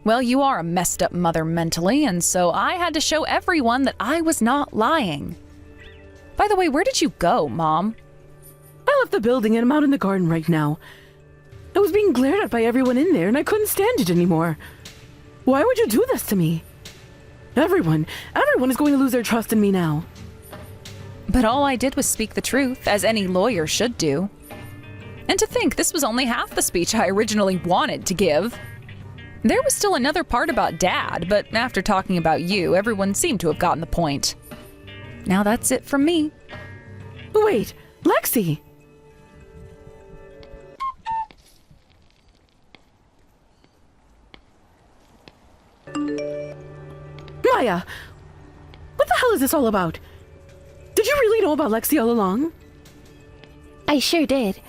Well, you are a messed up mother mentally, and so I had to show everyone that I was not lying. By the way, where did you go, Mom? I left the building and I'm out in the garden right now. I was being glared at by everyone in there and I couldn't stand it anymore. Why would you do this to me? Everyone is going to lose their trust in me now. But all I did was speak the truth, as any lawyer should do. And to think this was only half the speech I originally wanted to give. There was still another part about Dad, but after talking about you, everyone seemed to have gotten the point. Now that's it from me. Wait, Lexi! Maya! What the hell is this all about? Did you really know about Lexi all along? I sure did.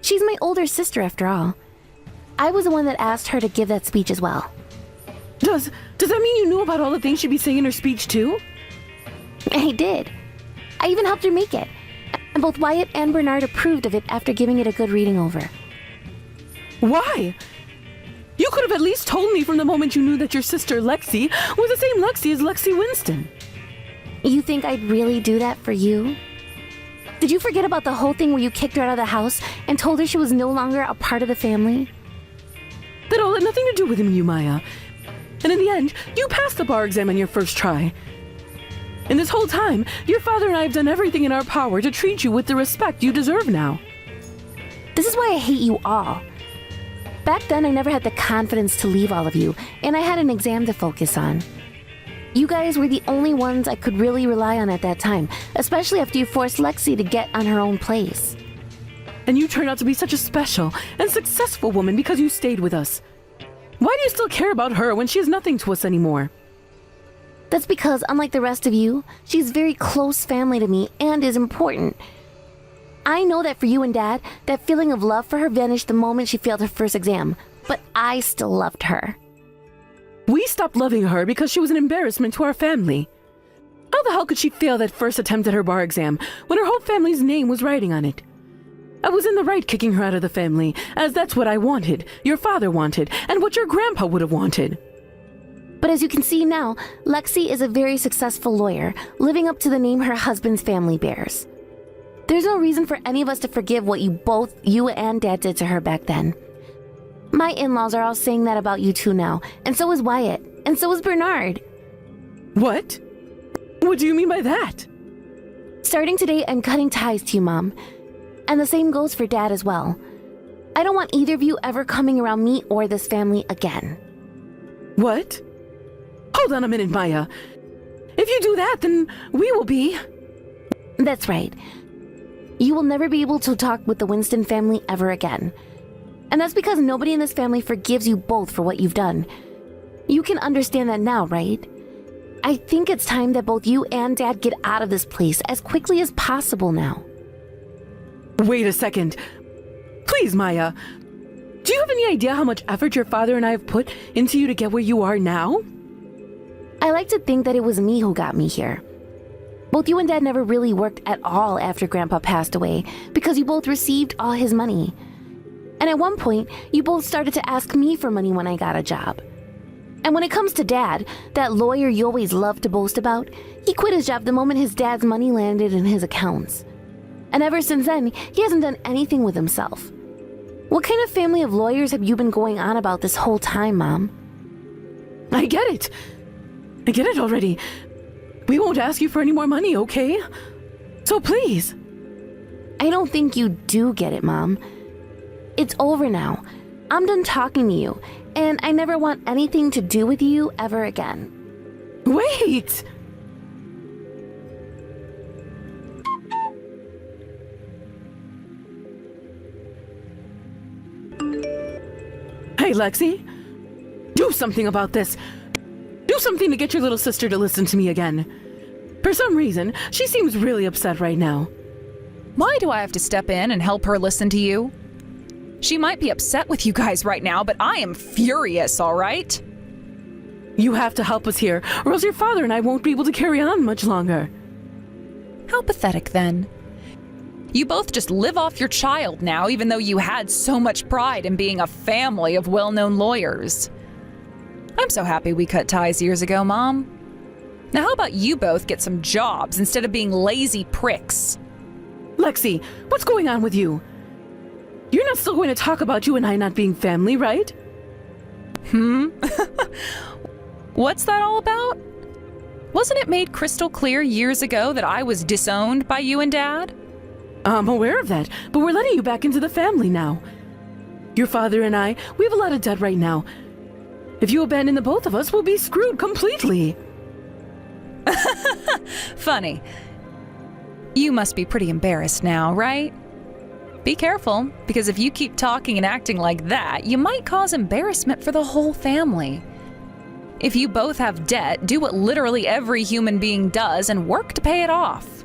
She's my older sister after all. I was the one that asked her to give that speech as well. Does that mean you knew about all the things she'd be saying in her speech too? I did. I even helped her make it. And both Wyatt and Bernard approved of it after giving it a good reading over. Why? You could have at least told me from the moment you knew that your sister Lexi was the same Lexi as Lexi Winston. You think I'd really do that for you? Did you forget about the whole thing where you kicked her out of the house and told her she was no longer a part of the family? That all had nothing to do with you, Maya. And in the end, you passed the bar exam on your first try. And this whole time, your father and I have done everything in our power to treat you with the respect you deserve now. This is why I hate you all. Back then, I never had the confidence to leave all of you, and I had an exam to focus on. You guys were the only ones I could really rely on at that time, especially after you forced Lexi to get on her own place. And you turned out to be such a special and successful woman because you stayed with us. Why do you still care about her when she is nothing to us anymore? That's because, unlike the rest of you, she's very close family to me and is important. I know that for you and Dad, that feeling of love for her vanished the moment she failed her first exam, but I still loved her. We stopped loving her because she was an embarrassment to our family. How the hell could she fail that first attempt at her bar exam when her whole family's name was riding on it? I was in the right kicking her out of the family, as that's what I wanted, your father wanted, and what your grandpa would have wanted. But as you can see now, Lexi is a very successful lawyer, living up to the name her husband's family bears. There's no reason for any of us to forgive what you and Dad did to her back then. My in-laws are all saying that about you too now, and so is Wyatt, and so is Bernard. What? What do you mean by that? Starting today, I'm cutting ties to you, Mom. And the same goes for Dad as well. I don't want either of you ever coming around me or this family again. What? Hold on a minute, Maya. If you do that, then we will be... That's right. You will never be able to talk with the Winston family ever again. And that's because nobody in this family forgives you both for what you've done. You can understand that now, right? I think it's time that both you and Dad get out of this place as quickly as possible now. Wait a second. Please, Maya. Do you have any idea how much effort your father and I have put into you to get where you are now? I like to think that it was me who got me here. Both you and Dad never really worked at all after Grandpa passed away because you both received all his money. And at one point, you both started to ask me for money when I got a job. And when it comes to Dad, that lawyer you always loved to boast about, he quit his job the moment his dad's money landed in his accounts. And ever since then, he hasn't done anything with himself. What kind of family of lawyers have you been going on about this whole time, Mom? I get it. I get it already. We won't ask you for any more money, okay? So please. I don't think you do get it, Mom. It's over now. I'm done talking to you, and I never want anything to do with you ever again. Wait! Hey, Lexi. Do something about this. Do something to get your little sister to listen to me again. For some reason, she seems really upset right now. Why do I have to step in and help her listen to you? She might be upset with you guys right now, but I am furious, all right? You have to help us here, or else your father and I won't be able to carry on much longer. How pathetic, then. You both just live off your child now, even though you had so much pride in being a family of well-known lawyers. I'm so happy we cut ties years ago, Mom. Now how about you both get some jobs instead of being lazy pricks? Lexi, what's going on with you? You're not still going to talk about you and I not being family, right? What's that all about? Wasn't it made crystal clear years ago that I was disowned by you and Dad? I'm aware of that, but we're letting you back into the family now. Your father and I, we have a lot of debt right now. If you abandon the both of us, we'll be screwed completely. Funny. You must be pretty embarrassed now, right? Be careful, because if you keep talking and acting like that, you might cause embarrassment for the whole family. If you both have debt, do what literally every human being does and work to pay it off.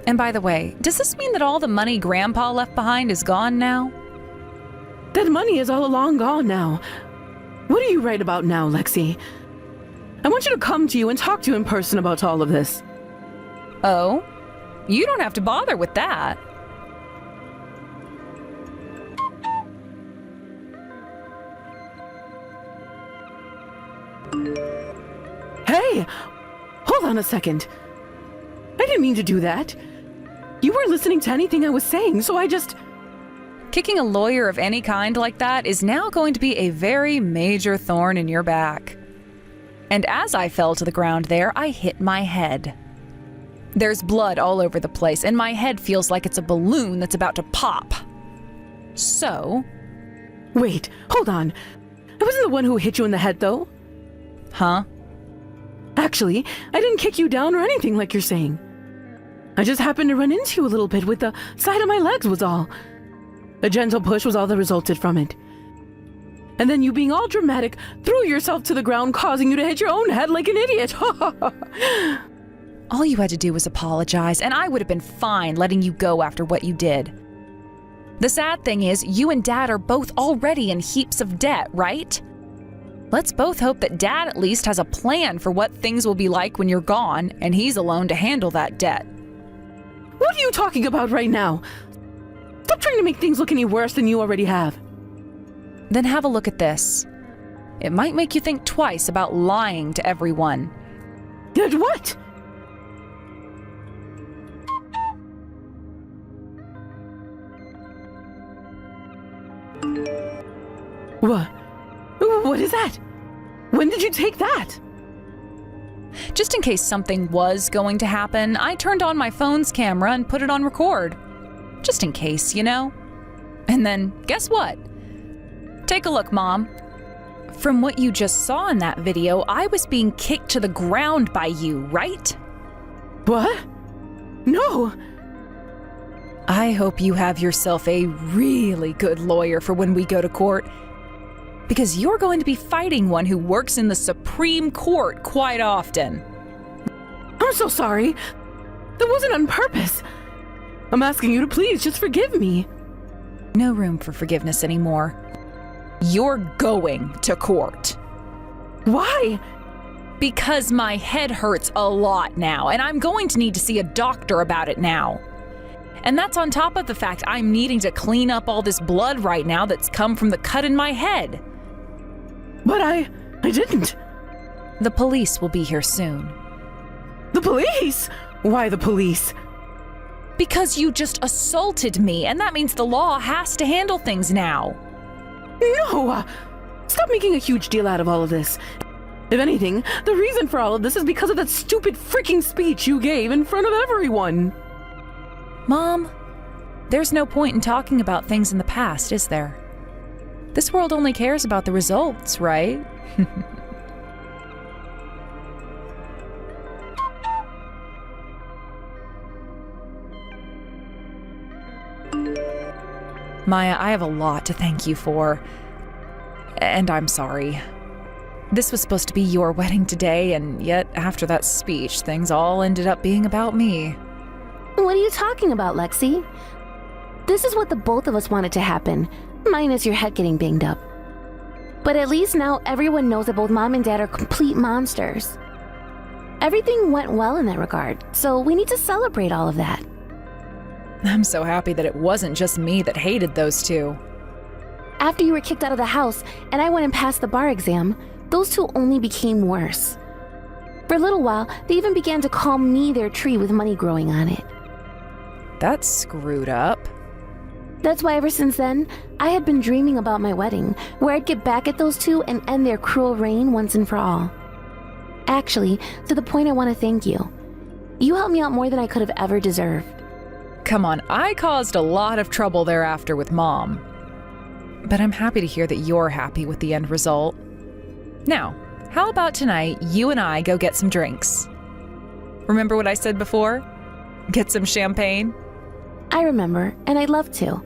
And by the way, does this mean that all the money Grandpa left behind is gone now? That money is all long gone now. What are you right about now, Lexi? I want you to come to you and talk to you in person about all of this. Oh? You don't have to bother with that. Hey! Hold on a second. I didn't mean to do that. You weren't listening to anything I was saying, so I just... Kicking a lawyer of any kind like that is now going to be a very major thorn in your back. And as I fell to the ground there, I hit my head. There's blood all over the place, and my head feels like it's a balloon that's about to pop. So... Wait, hold on. I wasn't the one who hit you in the head, though. Huh? Actually, I didn't kick you down or anything like you're saying. I just happened to run into you a little bit with the side of my legs was all. A gentle push was all that resulted from it. And then you being all dramatic threw yourself to the ground, causing you to hit your own head like an idiot. All you had to do was apologize, and I would have been fine letting you go after what you did. The sad thing is, you and Dad are both already in heaps of debt, right? Let's both hope that Dad at least has a plan for what things will be like when you're gone, and he's alone to handle that debt. What are you talking about right now? Stop trying to make things look any worse than you already have. Then have a look at this. It might make you think twice about lying to everyone. Did what? What is that? When did you take that? Just in case something was going to happen, I turned on my phone's camera and put it on record. Just in case, you know? And then, guess what? Take a look, Mom. From what you just saw in that video, I was being kicked to the ground by you, right? What? No! I hope you have yourself a really good lawyer for when we go to court. Because you're going to be fighting one who works in the Supreme Court quite often. I'm so sorry. That wasn't on purpose. I'm asking you to please just forgive me. No room for forgiveness anymore. You're going to court. Why? Because my head hurts a lot now, and I'm going to need to see a doctor about it now. And that's on top of the fact I'm needing to clean up all this blood right now that's come from the cut in my head. But I didn't. The police will be here soon. The police? Why the police? Because you just assaulted me, and that means the law has to handle things now. No! Stop making a huge deal out of all of this. If anything, the reason for all of this is because of that stupid freaking speech you gave in front of everyone. Mom, there's no point in talking about things in the past, is there? This world only cares about the results, right? Maya, I have a lot to thank you for. And I'm sorry. This was supposed to be your wedding today, and yet after that speech, things all ended up being about me. What are you talking about, Lexi? This is what the both of us wanted to happen, minus your head getting banged up. But at least now everyone knows that both Mom and Dad are complete monsters. Everything went well in that regard, so we need to celebrate all of that. I'm so happy that it wasn't just me that hated those two. After you were kicked out of the house and I went and passed the bar exam, those two only became worse. For a little while, they even began to call me their tree with money growing on it. That's screwed up. That's why ever since then, I had been dreaming about my wedding, where I'd get back at those two and end their cruel reign once and for all. Actually, to the point I want to thank you. You helped me out more than I could have ever deserved. Come on, I caused a lot of trouble thereafter with Mom. But I'm happy to hear that you're happy with the end result. Now, how about tonight you and I go get some drinks? Remember what I said before? Get some champagne? I remember, and I'd love to.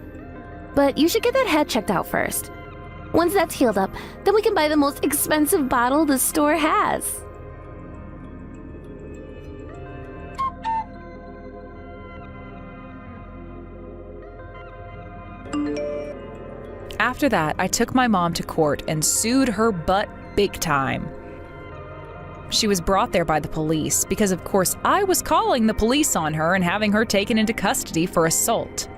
But you should get that head checked out first. Once that's healed up, then we can buy the most expensive bottle the store has. After that, I took my mom to court and sued her butt big time. She was brought there by the police because, of course, I was calling the police on her and having her taken into custody for assault.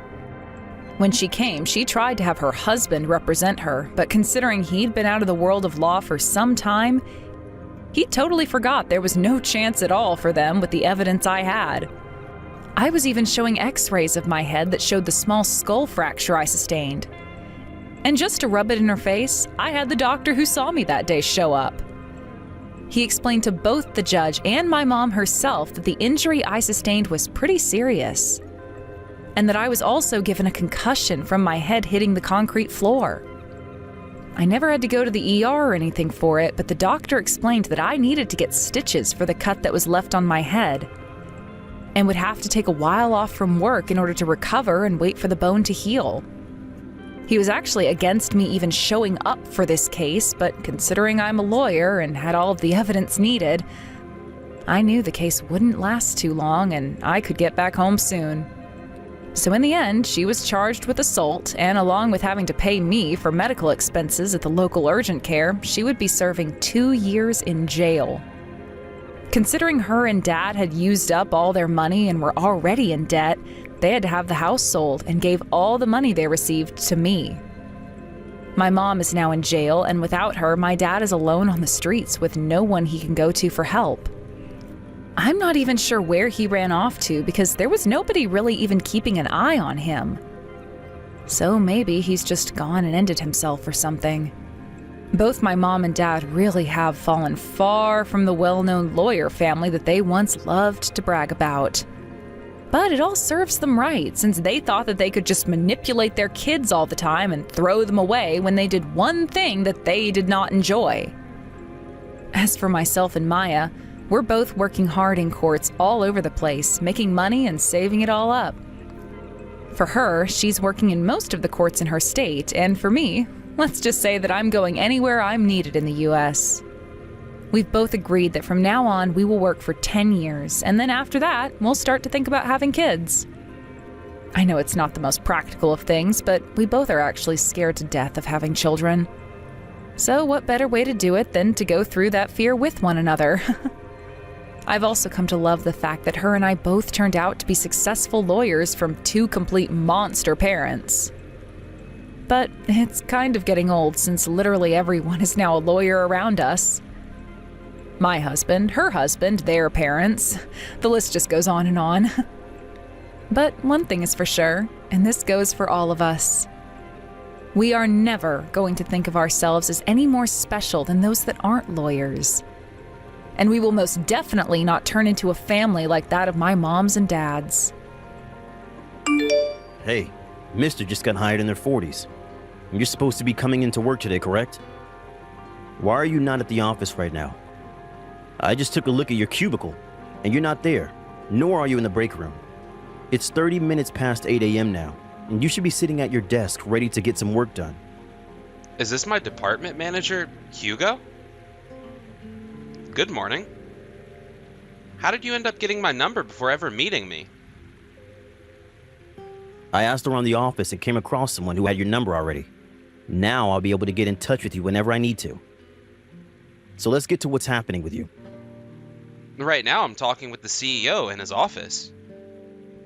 When she came, she tried to have her husband represent her, but considering he'd been out of the world of law for some time, he totally forgot there was no chance at all for them with the evidence I had. I was even showing x-rays of my head that showed the small skull fracture I sustained. And just to rub it in her face, I had the doctor who saw me that day show up. He explained to both the judge and my mom herself that the injury I sustained was pretty serious, and that I was also given a concussion from my head hitting the concrete floor. I never had to go to the ER or anything for it, but the doctor explained that I needed to get stitches for the cut that was left on my head, and would have to take a while off from work in order to recover and wait for the bone to heal. He was actually against me even showing up for this case, but considering I'm a lawyer and had all of the evidence needed, I knew the case wouldn't last too long and I could get back home soon. So in the end, she was charged with assault, and along with having to pay me for medical expenses at the local urgent care, she would be serving 2 years in jail. Considering her and Dad had used up all their money and were already in debt, they had to have the house sold and gave all the money they received to me. My mom is now in jail, and without her, my dad is alone on the streets with no one he can go to for help. I'm not even sure where he ran off to because there was nobody really even keeping an eye on him. So maybe he's just gone and ended himself or something. Both my mom and dad really have fallen far from the well-known lawyer family that they once loved to brag about. But it all serves them right, since they thought that they could just manipulate their kids all the time and throw them away when they did one thing that they did not enjoy. As for myself and Maya, we're both working hard in courts all over the place, making money and saving it all up. For her, she's working in most of the courts in her state, and for me, let's just say that I'm going anywhere I'm needed in the U.S. We've both agreed that from now on we will work for 10 years, and then after that, we'll start to think about having kids. I know it's not the most practical of things, but we both are actually scared to death of having children. So what better way to do it than to go through that fear with one another? I've also come to love the fact that her and I both turned out to be successful lawyers from 2 complete monster parents. But it's kind of getting old since literally everyone is now a lawyer around us. My husband, her husband, their parents. The list just goes on and on. But one thing is for sure, and this goes for all of us. We are never going to think of ourselves as any more special than those that aren't lawyers. And we will most definitely not turn into a family like that of my moms and dads. Hey, Mister just got hired in their 40s. You're supposed to be coming into work today, correct? Why are you not at the office right now? I just took a look at your cubicle, and you're not there, nor are you in the break room. It's 30 minutes past 8 a.m. now, and you should be sitting at your desk ready to get some work done. Is this my department manager, Hugo? Good morning. How did you end up getting my number before ever meeting me? I asked around the office and came across someone who had your number already. Now I'll be able to get in touch with you whenever I need to. So let's get to what's happening with you. Right now I'm talking with the CEO in his office.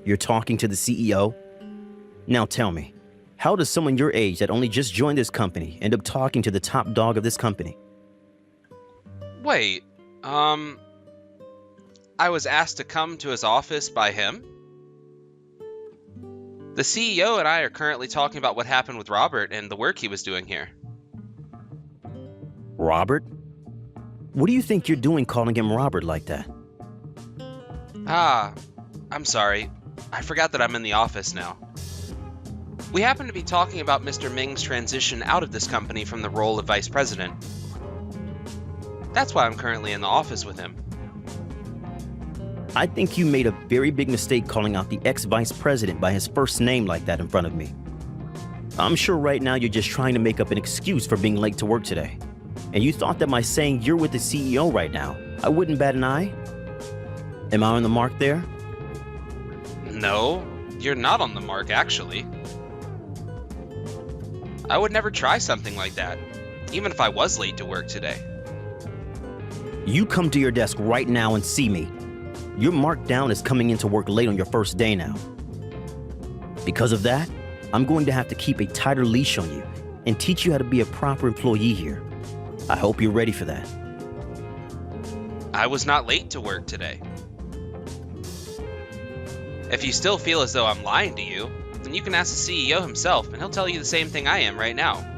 You're talking to the CEO? Now tell me, how does someone your age that only just joined this company end up talking to the top dog of this company? Wait, I was asked to come to his office by him? The CEO and I are currently talking about what happened with Robert and the work he was doing here. Robert? What do you think you're doing calling him Robert like that? Ah, I'm sorry. I forgot that I'm in the office now. We happen to be talking about Mr. Ming's transition out of this company from the role of vice president. That's why I'm currently in the office with him. I think you made a very big mistake calling out the ex-vice president by his first name like that in front of me. I'm sure right now you're just trying to make up an excuse for being late to work today. And you thought that by saying you're with the CEO right now, I wouldn't bat an eye? Am I on the mark there? No, you're not on the mark, actually. I would never try something like that, even if I was late to work today. You come to your desk right now and see me. You're marked down as coming into work late on your first day now. Because of that, I'm going to have to keep a tighter leash on you and teach you how to be a proper employee here. I hope you're ready for that. I was not late to work today. If you still feel as though I'm lying to you, then you can ask the CEO himself, and he'll tell you the same thing I am right now.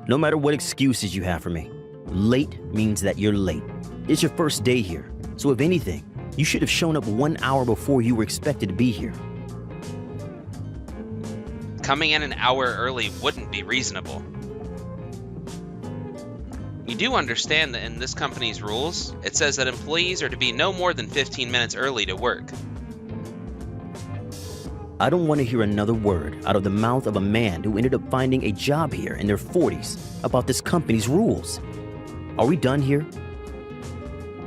No matter what excuses you have for me, late means that you're late. It's your first day here, so if anything, you should have shown up 1 hour before you were expected to be here. Coming in an hour early wouldn't be reasonable. You do understand that in this company's rules, it says that employees are to be no more than 15 minutes early to work. I don't want to hear another word out of the mouth of a man who ended up finding a job here in their 40s about this company's rules. Are we done here?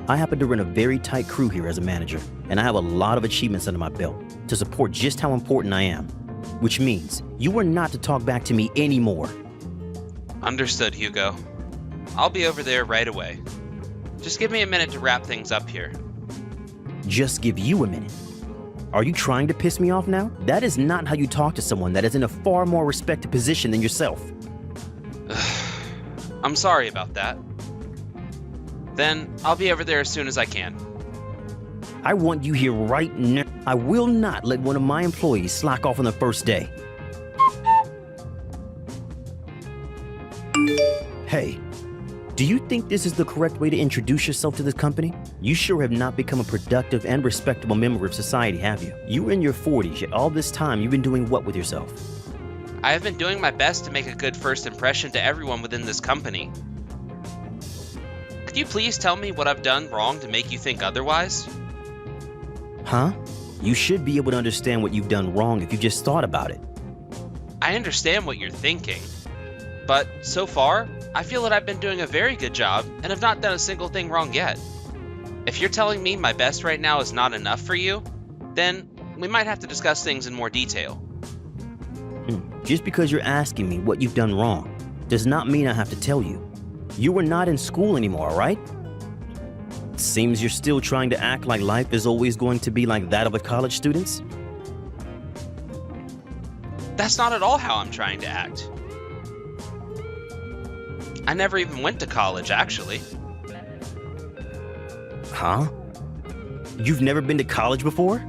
I happen to run a very tight crew here as a manager, and I have a lot of achievements under my belt to support just how important I am, which means you are not to talk back to me anymore. Understood, Hugo. I'll be over there right away. Just give me a minute to wrap things up here. Just give you a minute. Are you trying to piss me off now? That is not how you talk to someone that is in a far more respected position than yourself. I'm sorry about that. Then I'll be over there as soon as I can. I want you here right now. I will not let one of my employees slack off on the first day. Hey, do you think this is the correct way to introduce yourself to this company? You sure have not become a productive and respectable member of society, have you? You were in your 40s, yet all this time you've been doing what with yourself? I have been doing my best to make a good first impression to everyone within this company. Could you please tell me what I've done wrong to make you think otherwise? Huh? You should be able to understand what you've done wrong if you just thought about it. I understand what you're thinking, but so far, I feel that I've been doing a very good job and have not done a single thing wrong yet. If you're telling me my best right now is not enough for you, then we might have to discuss things in more detail. Just because you're asking me what you've done wrong does not mean I have to tell you. You are not in school anymore, right? Seems you're still trying to act like life is always going to be like that of a college student's. That's not at all how I'm trying to act. I never even went to college, actually. Huh? You've never been to college before?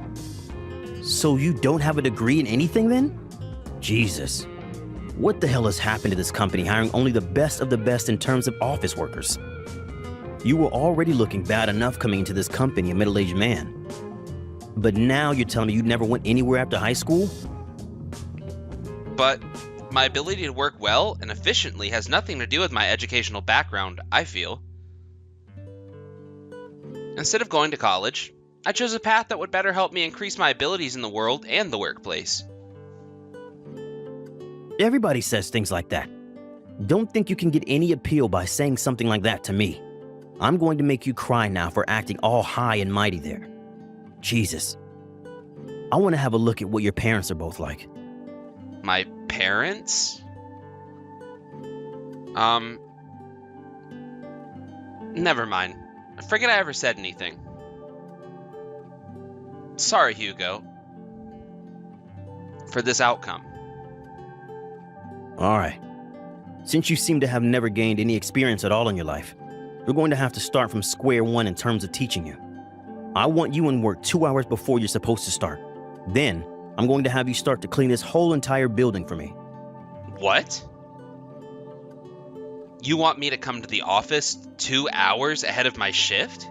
So you don't have a degree in anything then? Jesus. What the hell has happened to this company hiring only the best of the best in terms of office workers? You were already looking bad enough coming into this company, a middle-aged man. But now you're telling me you never went anywhere after high school? But my ability to work well and efficiently has nothing to do with my educational background, I feel. Instead of going to college, I chose a path that would better help me increase my abilities in the world and the workplace. Everybody says things like that. Don't think you can get any appeal by saying something like that to me. I'm going to make you cry now for acting all high and mighty there. Jesus. I want to have a look at what your parents are both like. My parents? Never mind. Forget I ever said anything. Sorry, Hugo, for this outcome. All right. Since you seem to have never gained any experience at all in your life, we're going to have to start from square one in terms of teaching you. I want you in work 2 hours before you're supposed to start. Then, I'm going to have you start to clean this whole entire building for me. What? You want me to come to the office 2 hours ahead of my shift?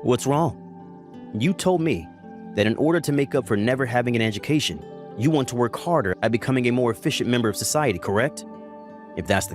What's wrong? You told me that in order to make up for never having an education, you want to work harder at becoming a more efficient member of society, correct? If that's the